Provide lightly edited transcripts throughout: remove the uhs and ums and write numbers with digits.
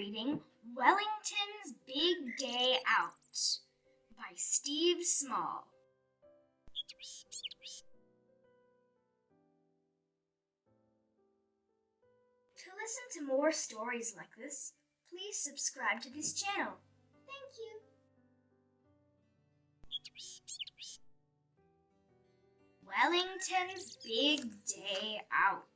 reading Wellington's Big Day Out by Steve Small. To listen to more stories like this, please subscribe to this channel. Thank you. Wellington's Big Day Out.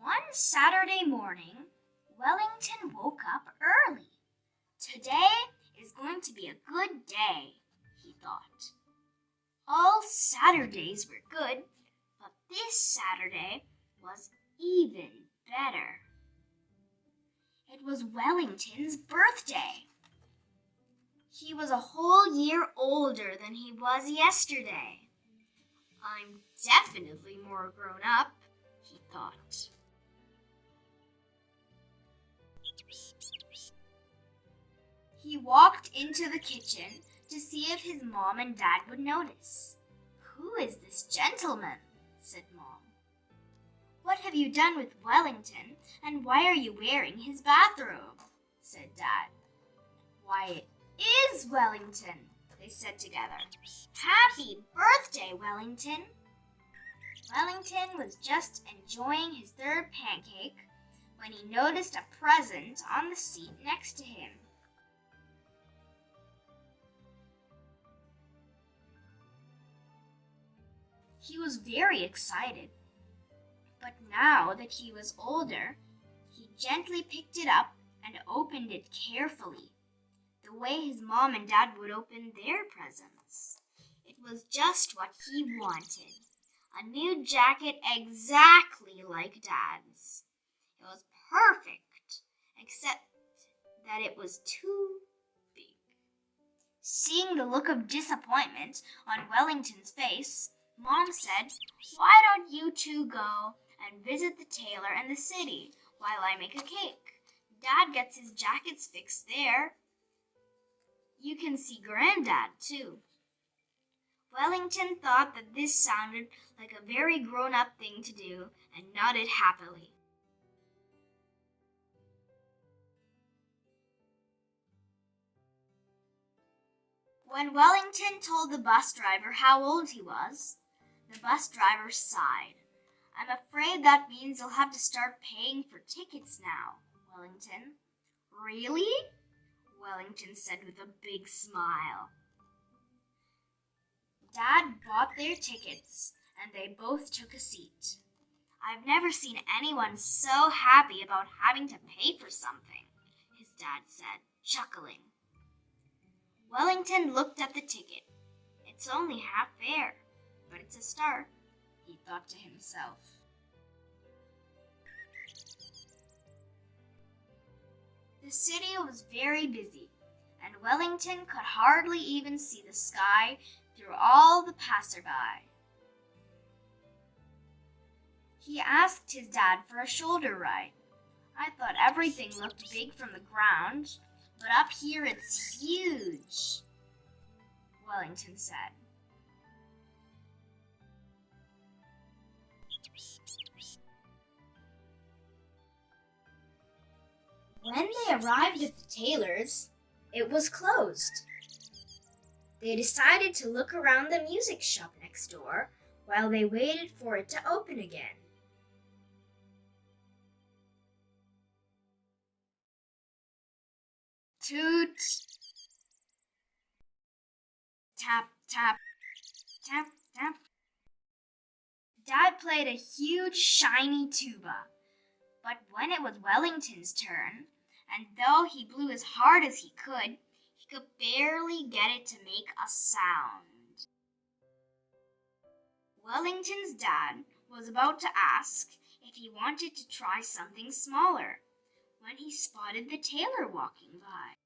One Saturday morning, Wellington woke up early. Today is going to be a good day, he thought. All Saturdays were good, but this Saturday was even better. It was Wellington's birthday. He was a whole year older than he was yesterday. I'm definitely more grown up, he thought. He walked into the kitchen to see if his mom and dad would notice. "Who is this gentleman?" said Mom. "What have you done with Wellington, and why are you wearing his bathrobe?" said Dad. "Why, it is Wellington," they said together. "Happy birthday, Wellington!" Wellington was just enjoying his third pancake when he noticed a present on the seat next to him. He was very excited, but now that he was older, he gently picked it up and opened it carefully, the way his mom and dad would open their presents. It was just what he wanted, a new jacket exactly like Dad's. It was perfect, except that it was too big. Seeing the look of disappointment on Wellington's face, Mom said, "Why don't you two go and visit the tailor in the city while I make a cake? Dad gets his jackets fixed there. You can see Grandad, too." Wellington thought that this sounded like a very grown-up thing to do and nodded happily. When Wellington told the bus driver how old he was, the bus driver sighed. "I'm afraid that means you'll have to start paying for tickets now, Wellington." "Really?" Wellington said with a big smile. Dad bought their tickets, and they both took a seat. "I've never seen anyone so happy about having to pay for something," his dad said, chuckling. Wellington looked at the ticket. "It's only half fare, but it's a start," he thought to himself. The city was very busy, and Wellington could hardly even see the sky through all the passerby. He asked his dad for a shoulder ride. "I thought everything looked big from the ground, but up here it's huge," Wellington said. When they arrived at the tailor's, it was closed. They decided to look around the music shop next door while they waited for it to open again. Toot! Tap, tap, tap, tap. Dad played a huge, shiny tuba. But when it was Wellington's turn, and though he blew as hard as he could barely get it to make a sound. Wellington's dad was about to ask if he wanted to try something smaller when he spotted the tailor walking by.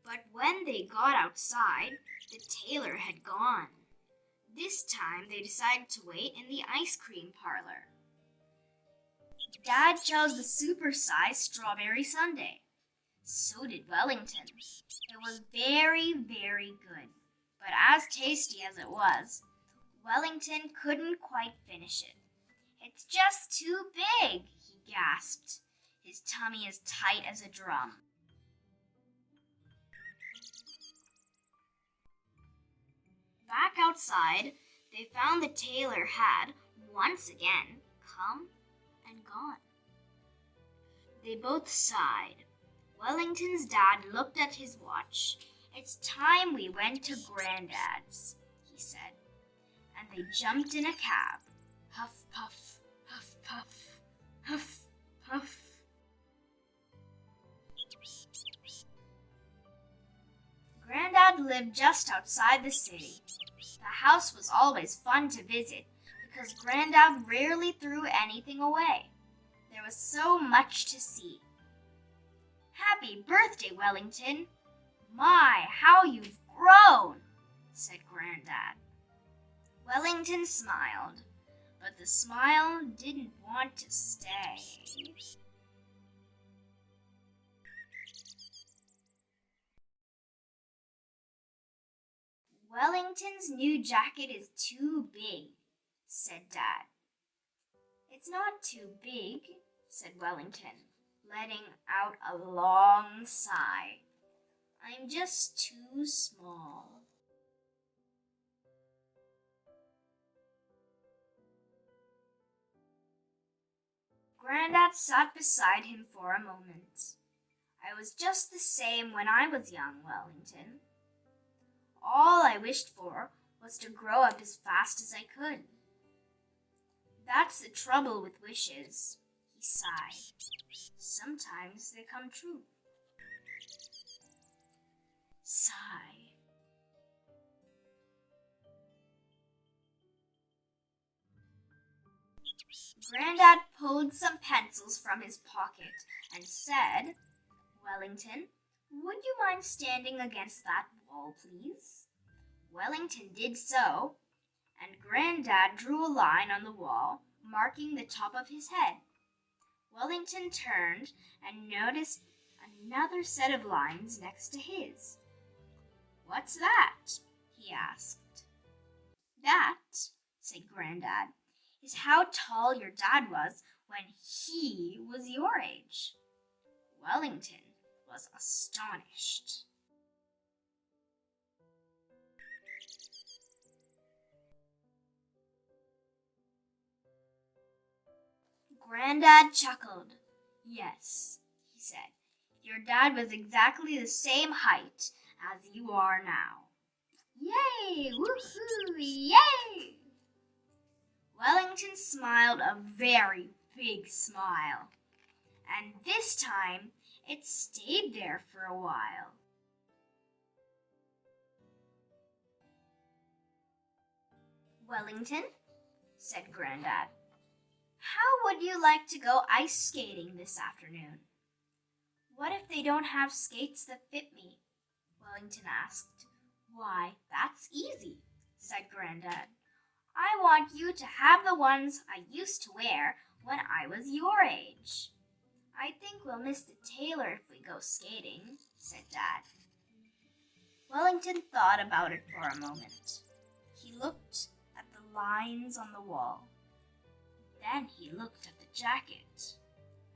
But when they got outside, the tailor had gone. This time they decided to wait in the ice cream parlor. Dad chose the super-sized strawberry sundae. So did Wellington. It was very, very good. But as tasty as it was, Wellington couldn't quite finish it. "It's just too big," he gasped, his tummy as tight as a drum. Back outside, they found the tailor had, once again, come and gone. They both sighed. Wellington's dad looked at his watch. "It's time we went to Grandad's," he said, and they jumped in a cab. Huff, puff, huff, puff, huff, puff. Grandad lived just outside the city. The house was always fun to visit because Grandad rarely threw anything away. There was so much to see. "Happy birthday, Wellington! My, how you've grown!" said Grandad. Wellington smiled, but the smile didn't want to stay. "Wellington's new jacket is too big," said Dad. "It's not too big," said Wellington, letting out a long sigh. "I'm just too small." Grandad sat beside him for a moment. "I was just the same when I was young, Wellington. All I wished for was to grow up as fast as I could. That's the trouble with wishes," he sighed. "Sometimes they come true." Sigh. Grandad pulled some pencils from his pocket and said, "Wellington, would you mind standing against that wall, please?" Wellington did so, and Grandad drew a line on the wall, marking the top of his head. Wellington turned and noticed another set of lines next to his. "What's that?" he asked. "That," said Grandad, "is how tall your dad was when he was your age." Wellington was astonished. Grandad chuckled. "Yes," he said, "your dad was exactly the same height as you are now." "Yay! Woohoo! Yay!" Wellington smiled a very big smile, and this time it stayed there for a while. "Wellington," said Grandad, "how would you like to go ice skating this afternoon?" "What if they don't have skates that fit me?" Wellington asked. "Why, that's easy," said Grandad. "I want you to have the ones I used to wear when I was your age." "I think we'll miss the tailor if we go skating," said Dad. Wellington thought about it for a moment. He looked at the lines on the wall. Then he looked at the jacket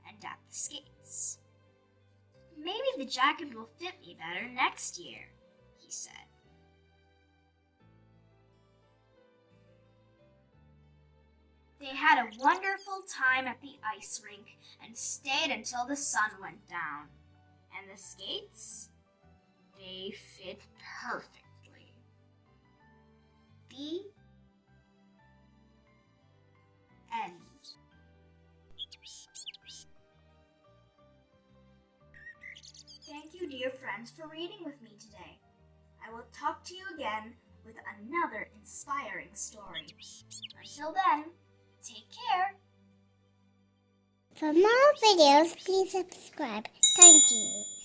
and at the skates. "Maybe the jacket will fit me better next year," he said. They had a wonderful time at the ice rink and stayed until the sun went down. And the skates? They fit perfectly. The end. Thank you, dear friends, for reading with me today. I will talk to you again with another inspiring story. Until then, take care. For more videos, please subscribe. Thank you.